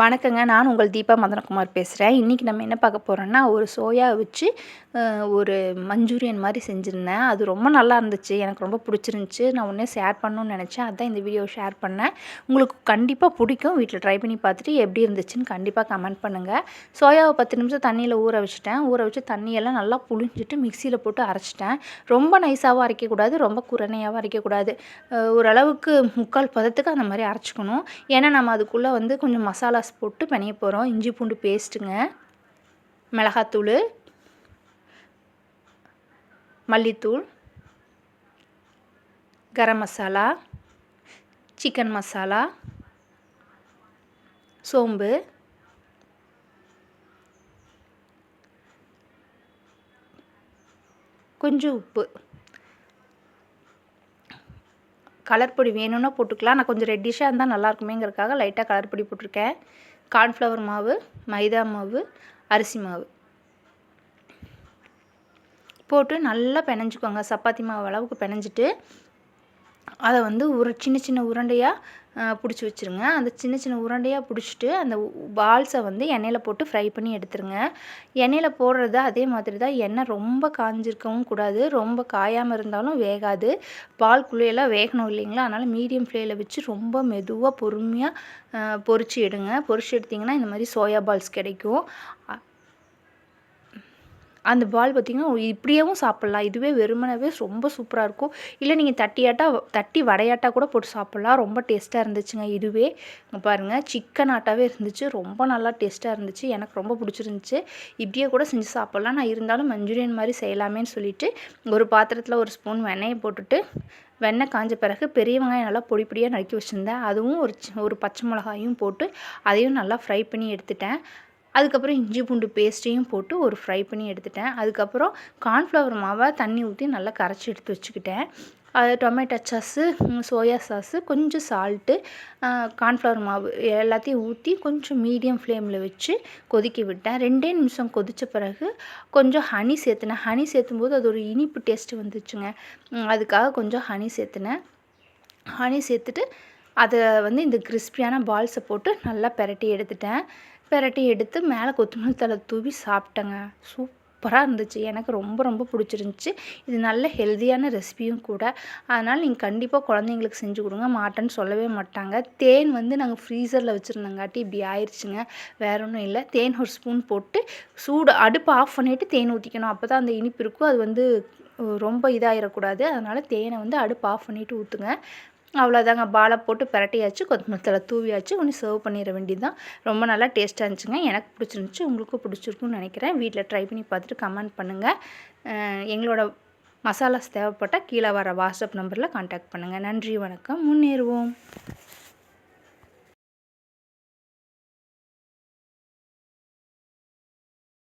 வணக்கங்க. நான் உங்கள் தீபா மதனகுமார் பேசுகிறேன். இன்றைக்கி நம்ம என்ன பார்க்க போகிறோன்னா, ஒரு சோயா வச்சு ஒரு மஞ்சூரியன் மாதிரி செஞ்சுருந்தேன். அது ரொம்ப நல்லா இருந்துச்சு. எனக்கு ரொம்ப பிடிச்சிருந்துச்சி. நான் உடனே ஷேர் பண்ணணும்னு நினச்சேன். அதான் இந்த வீடியோ ஷேர் பண்ணேன். உங்களுக்கு கண்டிப்பாக பிடிக்கும். வீட்டில் ட்ரை பண்ணி பார்த்துட்டு எப்படி இருந்துச்சுன்னு கண்டிப்பாக கமெண்ட் பண்ணுங்கள். சோயாவை 10 நிமிஷம் தண்ணியில் ஊற வச்சுட்டேன். ஊற வச்சு தண்ணியெல்லாம் நல்லா புழிஞ்சிட்டு மிக்சியில் போட்டு அரைச்சிட்டேன். ரொம்ப நைஸாகவும் அரைக்கக்கூடாது, ரொம்ப குரணையாகவும் அரைக்கக்கூடாது. ஓரளவுக்கு முக்கால் பதத்துக்கு அந்த மாதிரி அரைச்சிக்கணும். ஏன்னா நம்ம அதுக்குள்ளே வந்து கொஞ்சம் மசாலாஸ் போட்டு பிணைய போகிறோம். இஞ்சி பூண்டு பேஸ்ட்டுங்க, மிளகாத்தூள், மல்லித்தூள், கரம் மசாலா, சிக்கன் மசாலா, சோம்பு, கொஞ்சம் உப்பு, கலர் பொடி வேணும்னா போட்டுக்கலாம். நான் கொஞ்சம் ரெட்டிஷாக இருந்தால் நல்லாயிருக்குமேங்கிறதுக்காக லைட்டாக கலர் பொடி போட்டிருக்கேன். கார்ன்ஃப்ளவர் மாவு, மைதா மாவு, அரிசி மாவு போட்டு நல்லா பிணைஞ்சிக்கோங்க. சப்பாத்தி மாவு அளவுக்கு பிணைஞ்சிட்டு அதை வந்து சின்ன சின்ன உருண்டையாக பிடிச்சி வச்சுருங்க. அந்த சின்ன சின்ன உருண்டையாக பிடிச்சிட்டு அந்த பால்ஸை வந்து எண்ணெயில் போட்டு ஃப்ரை பண்ணி எடுத்துருங்க. எண்ணெயில் போடுறது அதே மாதிரி தான். எண்ணெய் ரொம்ப காஞ்சிருக்கவும் கூடாது, ரொம்ப காயாமல் இருந்தாலும் வேகாது. பால்குள்ளேயெல்லாம் வேகணும் இல்லைங்களா? அதனால் மீடியம் ஃப்ளேமில் வச்சு ரொம்ப மெதுவாக பொறுமையாக பொரிச்சு எடுங்க. பொரிச்சு எடுத்திங்கன்னா இந்த மாதிரி சோயா பால்ஸ் கிடைக்கும். அந்த பால் பார்த்திங்கன்னா இப்படியேவும் சாப்பிட்லாம். இதுவே வெறுமனவே ரொம்ப சூப்பராக இருக்கும். இல்லை நீங்கள் தட்டி வடையாட்டா கூட போட்டு சாப்பிட்லாம். ரொம்ப டேஸ்ட்டாக இருந்துச்சுங்க. இதுவே பாருங்கள், சிக்கன் ஆட்டாவே இருந்துச்சு. ரொம்ப நல்லா டேஸ்ட்டாக இருந்துச்சு. எனக்கு ரொம்ப பிடிச்சிருந்துச்சி. இப்படியே கூட செஞ்சு சாப்பிட்லாம். நான் இருந்தாலும் மஞ்சூரியன் மாதிரி செய்யலாமேன்னு சொல்லிவிட்டு ஒரு பாத்திரத்தில் ஒரு ஸ்பூன் வெண்ணெயை போட்டுட்டு, வெண்ணெய் காஞ்ச பிறகு பெரிய வெங்காயம் நல்லா பொடி பொடியாக நறுக்கி வச்சுருந்தேன். அதுவும் ஒரு பச்சை மிளகாயும் போட்டு அதையும் நல்லா ஃப்ரை பண்ணி எடுத்துட்டேன். அதுக்கப்புறம் இஞ்சி பூண்டு பேஸ்ட்டையும் போட்டு ஒரு ஃப்ரை பண்ணி எடுத்துட்டேன். அதுக்கப்புறம் கார்ன்ஃப்ளவர் மாவை தண்ணி ஊற்றி நல்லா கரைச்சி எடுத்து வச்சுக்கிட்டேன். அது டொமேட்டோ சாஸு, சோயா சாஸு, கொஞ்சம் சால்ட்டு, கார்ன்ஃப்ளவர் மாவு எல்லாத்தையும் ஊற்றி கொஞ்சம் மீடியம் ஃப்ளேமில் வச்சு கொதிக்க விட்டேன். 2 நிமிஷம் கொதித்த பிறகு கொஞ்சம் ஹனி சேர்த்துனேன். ஹனி சேர்த்தும்போது அது ஒரு இனிப்பு டேஸ்ட்டு வந்துச்சுங்க. அதுக்காக கொஞ்சம் ஹனி சேர்த்துனேன். ஹனி சேர்த்துட்டு அதை வந்து இந்த கிறிஸ்பியான பால்ஸை போட்டு நல்லா பெரட்டி எடுத்துட்டேன். பெரட்டி எடுத்து மேலே கொத்தமல்லி தழை தூவி சாப்பிட்டேங்க. சூப்பராக இருந்துச்சு. எனக்கு ரொம்ப ரொம்ப பிடிச்சிருந்துச்சி. இது நல்ல ஹெல்த்தியான ரெசிபியும் கூட. அதனால் நீங்கள் கண்டிப்பாக குழந்தைங்களுக்கு செஞ்சு கொடுங்க. மாட்டேன்னு சொல்லவே மாட்டாங்க. தேன் வந்து நாங்கள் ஃப்ரீசரில் வச்சுருந்தங்காட்டி இப்படி ஆயிடுச்சுங்க. வேற ஒன்றும் இல்லை. தேன் ஒரு ஸ்பூன் போட்டு அடுப்பை ஆஃப் பண்ணிவிட்டு தேன் ஊற்றிக்கணும். அப்போ தான் அந்த இனிப்பு இருக்கும். அது வந்து ரொம்ப இதாகிடக்கூடாது. அதனால் தேனை வந்து அடுப்பு ஆஃப் பண்ணிவிட்டு ஊற்றுங்க. அவ்வளோதாங்க. பாலை போட்டு பிரட்டியாச்சு, கொத்தமல்லி தழை தூவியாச்சு, ஒன்று சர்வ் பண்ணிட வேண்டியது தான். ரொம்ப நல்லா டேஸ்ட்டாக இருந்துச்சுங்க. எனக்கு பிடிச்சிருந்துச்சி. உங்களுக்கும் பிடிச்சிருக்குன்னு நினைக்கிறேன். வீட்டில் ட்ரை பண்ணி பார்த்துட்டு கமெண்ட் பண்ணுங்கள். எங்களோட மசாலாஸ் தேவைப்பட்டால் கீழே வர வாட்ஸ்அப் நம்பரில் கான்டாக்ட் பண்ணுங்கள். நன்றி, வணக்கம். முன்னேறுவோம்.